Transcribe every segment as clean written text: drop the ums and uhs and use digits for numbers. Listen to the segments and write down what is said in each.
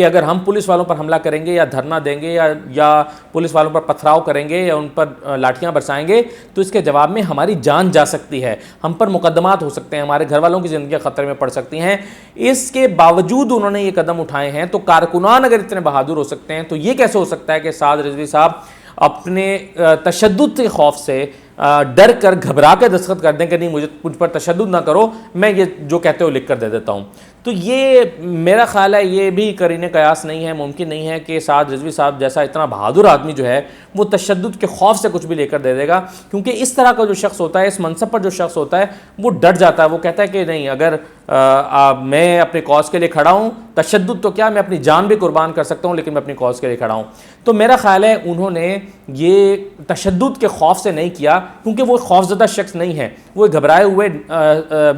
کہ اگر ہم پولیس والوں پر حملہ کریں گے یا دھرنا دیں گے یا پولیس والوں پر پتھراؤ کریں گے یا ان پر لاٹھیاں برسائیں گے تو اس کے جواب میں ہماری جان جا سکتی ہے، ہم پر مقدمات ہو سکتے ہیں، ہمارے گھر والوں کی زندگیاں خطرے میں پڑ سکتی ہیں۔ اس کے باوجود انہوں نے یہ قدم اٹھائے ہیں، تو کارکنان اگر اتنے بہادر ہو سکتے ہیں تو یہ کیسے ہو سکتا ہے کہ سعد رضوی صاحب اپنے تشدد کے خوف سے ڈر کر گھبرا کے دستخط کر دیں کہ نہیں مجھ پر تشدد نہ کرو، میں یہ جو کہتے ہو لکھ کر دے دیتا ہوں۔ تو یہ میرا خیال ہے یہ بھی قرین قیاس نہیں ہے، ممکن نہیں ہے کہ سعد رضوی صاحب جیسا اتنا بہادر آدمی جو ہے وہ تشدد کے خوف سے کچھ بھی لے کر دے دے گا، کیونکہ اس طرح کا جو شخص ہوتا ہے، اس منصب پر جو شخص ہوتا ہے وہ ڈٹ جاتا ہے، وہ کہتا ہے کہ نہیں اگر میں اپنے کاز کے لیے کھڑا ہوں، تشدد تو کیا میں اپنی جان بھی قربان کر سکتا ہوں لیکن میں اپنی کاز کے لیے کھڑا ہوں۔ تو میرا خیال ہے انہوں نے یہ تشدد کے خوف سے نہیں کیا، کیونکہ وہ خوفزدہ شخص نہیں ہے، وہ گھبرائے ہوئے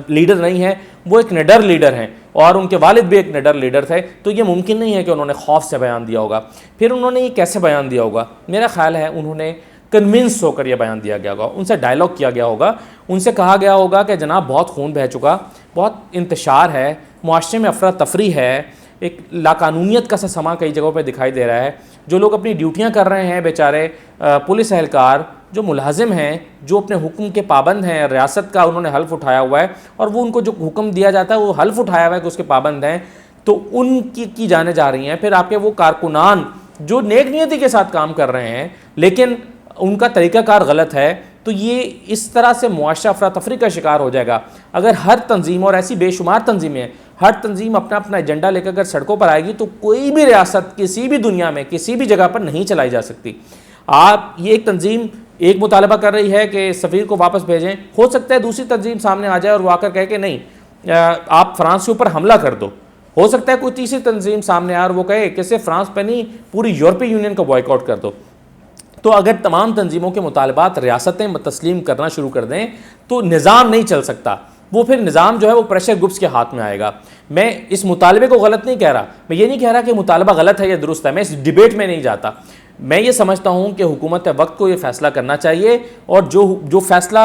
لیڈر نہیں ہے، وہ ایک نڈر لیڈر ہیں اور ان کے والد بھی ایک نڈر لیڈر تھے، تو یہ ممکن نہیں ہے کہ انہوں نے خوف سے بیان دیا ہوگا۔ پھر انہوں نے یہ کیسے بیان دیا ہوگا؟ میرا خیال ہے انہوں نے کنونس ہو کر یہ بیان دیا گیا ہوگا، ان سے ڈائلاگ کیا گیا ہوگا، ان سے کہا گیا ہوگا کہ جناب بہت خون بہہ چکا، بہت انتشار ہے، معاشرے میں افراتفری ہے، ایک لاقانونیت کا سا سما کئی جگہوں پہ دکھائی دے رہا ہے، جو لوگ اپنی ڈیوٹیاں کر رہے ہیں بیچارے پولیس اہلکار جو ملازم ہیں، جو اپنے حکم کے پابند ہیں، ریاست کا انہوں نے حلف اٹھایا ہوا ہے اور وہ ان کو جو حکم دیا جاتا ہے وہ حلف اٹھایا ہوا ہے کہ اس کے پابند ہیں، تو ان کی جانیں جا رہی ہیں۔ پھر آپ کے وہ کارکنان جو نیک نیتی کے ساتھ کام کر رہے ہیں لیکن ان کا طریقہ کار غلط ہے، تو یہ اس طرح سے معاشرہ افراتفری کا شکار ہو جائے گا۔ اگر ہر تنظیم، اور ایسی بے شمار تنظیمیں ہیں، ہر تنظیم اپنا اپنا ایجنڈا لے کر اگر سڑکوں پر آئے گی تو کوئی بھی ریاست کسی بھی دنیا میں کسی بھی جگہ پر نہیں چلائی جا سکتی۔ یہ ایک تنظیم ایک مطالبہ کر رہی ہے کہ سفیر کو واپس بھیجیں، ہو سکتا ہے دوسری تنظیم سامنے آ جائے اور وہ آ کر کہے کہ نہیں آپ فرانس کے اوپر حملہ کر دو، ہو سکتا ہے کوئی تیسری تنظیم سامنے آئے اور وہ کہے کہ صرف فرانس پہ نہیں پوری یورپی یونین کو بوائیکاٹ کر دو۔ تو اگر تمام تنظیموں کے مطالبات ریاستیں تسلیم کرنا شروع کر دیں تو نظام نہیں چل سکتا، وہ پھر نظام جو ہے وہ پریشر گروپس کے ہاتھ میں آئے گا۔ میں اس مطالبے کو غلط نہیں کہہ رہا، میں یہ نہیں کہہ رہا کہ مطالبہ غلط ہے یا درست ہے، میں اس ڈیبیٹ میں نہیں جاتا۔ میں یہ سمجھتا ہوں کہ حکومت وقت کو یہ فیصلہ کرنا چاہیے اور جو فیصلہ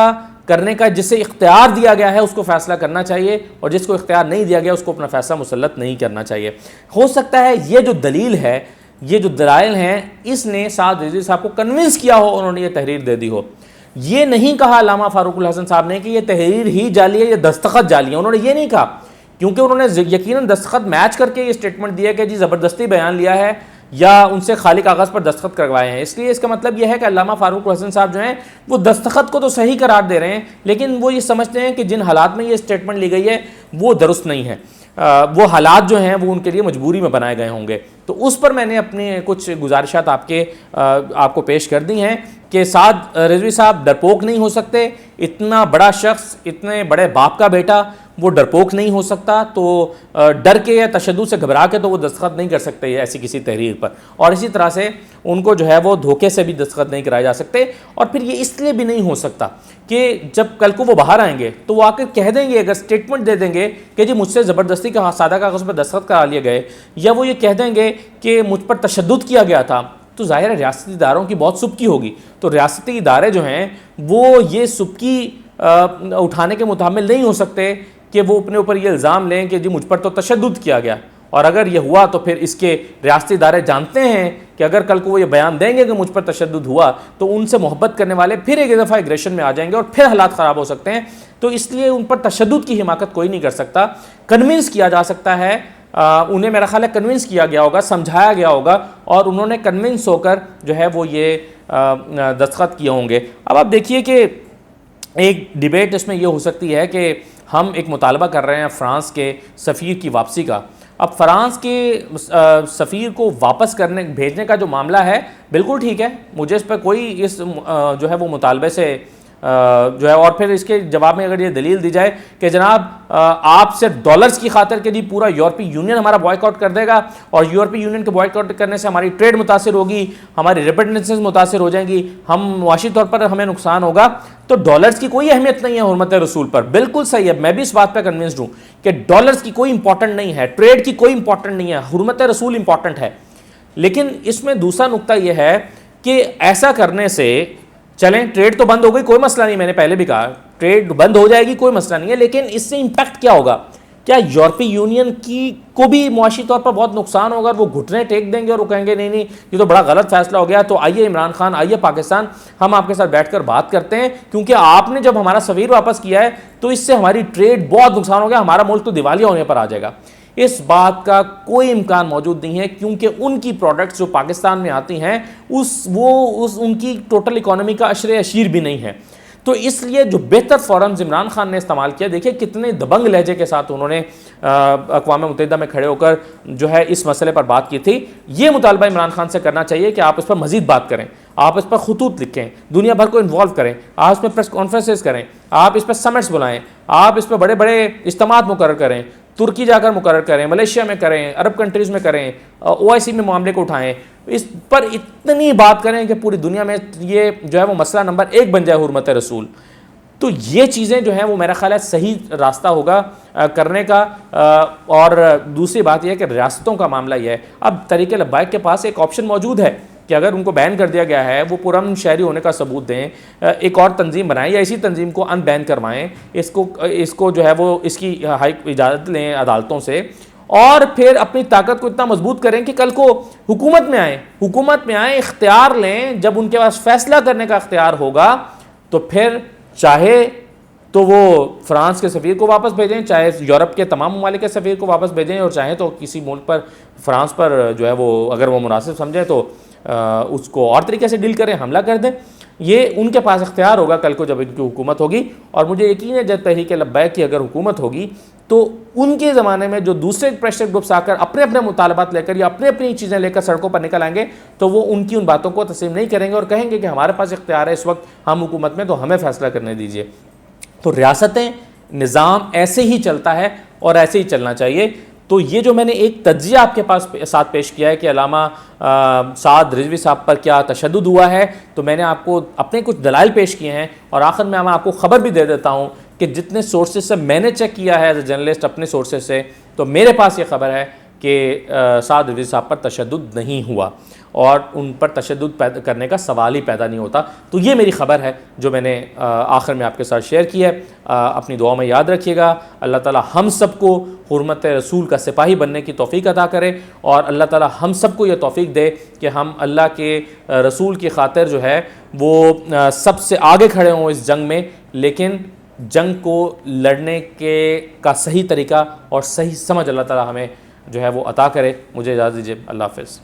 کرنے کا جسے اختیار دیا گیا ہے اس کو فیصلہ کرنا چاہیے، اور جس کو اختیار نہیں دیا گیا اس کو اپنا فیصلہ مسلط نہیں کرنا چاہیے۔ ہو سکتا ہے یہ جو دلیل ہے، یہ جو دلائل ہیں، اس نے سعد رضوی صاحب کو کنونس کیا ہو، انہوں نے یہ تحریر دے دی ہو۔ یہ نہیں کہا علامہ فاروق الحسن صاحب نے کہ یہ تحریر ہی جعلی ہے، یہ دستخط جعلی ہے، انہوں نے یہ نہیں کہا، کیونکہ انہوں نے یقیناً دستخط میچ کر کے یہ سٹیٹمنٹ دیا کہ جی زبردستی بیان لیا ہے یا ان سے خالی کاغذ پر دستخط کروائے ہیں۔ اس لیے اس کا مطلب یہ ہے کہ علامہ فاروق الحسن صاحب جو ہیں وہ دستخط کو تو صحیح قرار دے رہے ہیں لیکن وہ یہ سمجھتے ہیں کہ جن حالات میں یہ سٹیٹمنٹ لی گئی ہے وہ درست نہیں ہے، وہ حالات جو ہیں وہ ان کے لیے مجبوری میں بنائے گئے ہوں گے۔ تو اس پر میں نے اپنی کچھ گزارشات آپ کو پیش کر دی ہیں کہ سعد رضوی صاحب ڈرپوک نہیں ہو سکتے، اتنا بڑا شخص، اتنے بڑے باپ کا بیٹا، وہ ڈرپوک نہیں ہو سکتا، تو ڈر کے یا تشدد سے گھبرا کے تو وہ دستخط نہیں کر سکتے ایسی کسی تحریر پر، اور اسی طرح سے ان کو جو ہے وہ دھوکے سے بھی دستخط نہیں کرائے جا سکتے۔ اور پھر یہ اس لیے بھی نہیں ہو سکتا کہ جب کل کو وہ باہر آئیں گے تو وہ آ کر کہہ دیں گے، اگر سٹیٹمنٹ دے دیں گے کہ جی مجھ سے زبردستی کا سادہ کاغذ پر دستخط کرا لیے گئے، یا وہ یہ کہہ دیں گے کہ مجھ پر تشدد کیا گیا تھا، تو ظاہر ہے ریاستی اداروں کی بہت سبکی ہوگی، تو ریاستی ادارے جو ہیں وہ یہ سبکی اٹھانے کے متحمل نہیں ہو سکتے کہ وہ اپنے اوپر یہ الزام لیں کہ جی مجھ پر تو تشدد کیا گیا، اور اگر یہ ہوا تو پھر اس کے ریاستی ادارے جانتے ہیں کہ اگر کل کو وہ یہ بیان دیں گے کہ مجھ پر تشدد ہوا تو ان سے محبت کرنے والے پھر ایک دفعہ ایگریشن میں آ جائیں گے اور پھر حالات خراب ہو سکتے ہیں، تو اس لیے ان پر تشدد کی حماقت کوئی نہیں کر سکتا۔ کنونس کیا جا سکتا ہے، انہیں میرا خیال ہے کنونس کیا گیا ہوگا، سمجھایا گیا ہوگا، اور انہوں نے کنونس ہو کر جو ہے وہ یہ دستخط کیے ہوں گے۔ اب آپ دیکھیے کہ ایک ڈیبیٹ اس میں یہ ہو سکتی ہے کہ ہم ایک مطالبہ کر رہے ہیں فرانس کے سفیر کی واپسی کا، اب فرانس کے سفیر کو واپس بھیجنے کا جو معاملہ ہے بالکل ٹھیک ہے، مجھے اس پہ کوئی جو ہے وہ مطالبے سے جو ہے، اور پھر اس کے جواب میں اگر یہ دلیل دی جائے کہ جناب آپ صرف ڈالرز کی خاطر کہ جی پورا یورپی یونین ہمارا بوائک آؤٹ کر دے گا، اور یورپی یونین کے بوائک آؤٹ کرنے سے ہماری ٹریڈ متاثر ہوگی، ہماری ریمیٹنسز متاثر ہو جائیں گی، ہم معاشی طور پر ہمیں نقصان ہوگا، تو ڈالرز کی کوئی اہمیت نہیں ہے حرمت رسول پر۔ بالکل صحیح ہے، میں بھی اس بات پہ کنونسڈ ہوں کہ ڈالرز کی کوئی امپورٹنٹ نہیں ہے، ٹریڈ کی کوئی امپورٹنٹ نہیں ہے، حرمت رسول امپورٹنٹ ہے۔ لیکن اس میں دوسرا نقطہ یہ ہے کہ ایسا کرنے سے چلیں ٹریڈ تو بند ہو گئی، کوئی مسئلہ نہیں، میں نے پہلے بھی کہا ٹریڈ بند ہو جائے گی، کوئی مسئلہ نہیں ہے، لیکن اس سے امپیکٹ کیا ہوگا کیا یورپی یونین کو بھی معاشی طور پر بہت نقصان ہوگا اور وہ گھٹنے ٹیک دیں گے اور وہ کہیں گے نہیں نہیں یہ تو بڑا غلط فیصلہ ہو گیا، تو آئیے عمران خان، آئیے پاکستان، ہم آپ کے ساتھ بیٹھ کر بات کرتے ہیں، کیونکہ آپ نے جب ہمارا سفیر واپس کیا ہے تو اس سے ہماری ٹریڈ بہت نقصان ہو گیا، ہمارا ملک تو دیوالیہ ہونے پر آ جائے گا۔ اس بات کا کوئی امکان موجود نہیں ہے، کیونکہ ان کی پروڈکٹس جو پاکستان میں آتی ہیں ان کی ٹوٹل اکانومی کا عشر عشیر بھی نہیں ہے۔ تو اس لیے جو بہتر فورمز عمران خان نے استعمال کیا، دیکھیں کتنے دبنگ لہجے کے ساتھ انہوں نے اقوام متحدہ میں کھڑے ہو کر جو ہے اس مسئلے پر بات کی تھی۔ یہ مطالبہ عمران خان سے کرنا چاہیے کہ آپ اس پر مزید بات کریں، آپ اس پر خطوط لکھیں، دنیا بھر کو انوالو کریں، آپ اس پہ پریس کانفرنسز کریں، آپ اس پہ سمٹس بلائیں، آپ اس پہ بڑے بڑے اجتماعات مقرر کریں، ترکی جا کر مقرر کریں، ملیشیا میں کریں، عرب کنٹریز میں کریں، OIC میں معاملے کو اٹھائیں، اس پر اتنی بات کریں کہ پوری دنیا میں یہ جو ہے وہ مسئلہ نمبر 1 بن جائے حرمت رسول۔ تو یہ چیزیں جو ہیں وہ میرا خیال ہے صحیح راستہ ہوگا کرنے کا۔ اور دوسری بات یہ ہے کہ ریاستوں کا معاملہ یہ ہے، اب تحریک لبیک کے پاس ایک آپشن موجود ہے کہ اگر ان کو بین کر دیا گیا ہے، وہ پرامن شہری ہونے کا ثبوت دیں، ایک اور تنظیم بنائیں یا اسی تنظیم کو ان بین کروائیں، اس کو جو ہے وہ اس کی اجازت لیں عدالتوں سے، اور پھر اپنی طاقت کو اتنا مضبوط کریں کہ کل کو حکومت میں آئیں، اختیار لیں۔ جب ان کے پاس فیصلہ کرنے کا اختیار ہوگا تو پھر چاہے تو وہ فرانس کے سفیر کو واپس بھیجیں، چاہے یورپ کے تمام ممالک کے سفیر کو واپس بھیجیں، اور چاہیں تو کسی ملک پر، فرانس پر جو ہے وہ اگر وہ مناسب سمجھیں تو اس کو اور طریقے سے ڈیل کریں، حملہ کر دیں۔ یہ ان کے پاس اختیار ہوگا کل کو جب ان کی حکومت ہوگی، اور مجھے یقین ہے جب تحریک لبیک کی اگر حکومت ہوگی تو ان کے زمانے میں جو دوسرے پریشر گروپس آ کر اپنے اپنے مطالبات لے کر یا اپنی چیزیں لے کر سڑکوں پر نکل آئیں گے تو وہ ان کی ان باتوں کو تسلیم نہیں کریں گے اور کہیں گے کہ ہمارے پاس اختیار ہے اس وقت، ہم حکومت میں، تو ہمیں فیصلہ کرنے دیجیے۔ تو ریاستیں، نظام ایسے ہی چلتا ہے اور ایسے ہی چلنا چاہیے۔ تو یہ جو میں نے ایک تجزیہ آپ کے ساتھ پیش کیا ہے کہ علامہ سعد رضوی صاحب پر کیا تشدد ہوا ہے، تو میں نے آپ کو اپنے کچھ دلائل پیش کیے ہیں، اور آخر میں آپ کو خبر بھی دے دیتا ہوں کہ جتنے سورسز سے میں نے چیک کیا ہے ایز اے جرنلسٹ اپنے سورسز سے، تو میرے پاس یہ خبر ہے کہ سعد رضوی صاحب پر تشدد نہیں ہوا، اور ان پر تشدد کرنے کا سوال ہی پیدا نہیں ہوتا۔ تو یہ میری خبر ہے جو میں نے آخر میں آپ کے ساتھ شیئر کی ہے۔ اپنی دعاؤں میں یاد رکھیے گا۔ اللہ تعالی ہم سب کو حرمت رسول کا سپاہی بننے کی توفیق عطا کرے، اور اللہ تعالی ہم سب کو یہ توفیق دے کہ ہم اللہ کے رسول کی خاطر جو ہے وہ سب سے آگے کھڑے ہوں اس جنگ میں، لیکن جنگ کو لڑنے کا صحیح طریقہ اور صحیح سمجھ اللہ تعالی ہمیں جو ہے وہ عطا کرے۔ مجھے اجازت دیجیے، اللہ حافظ۔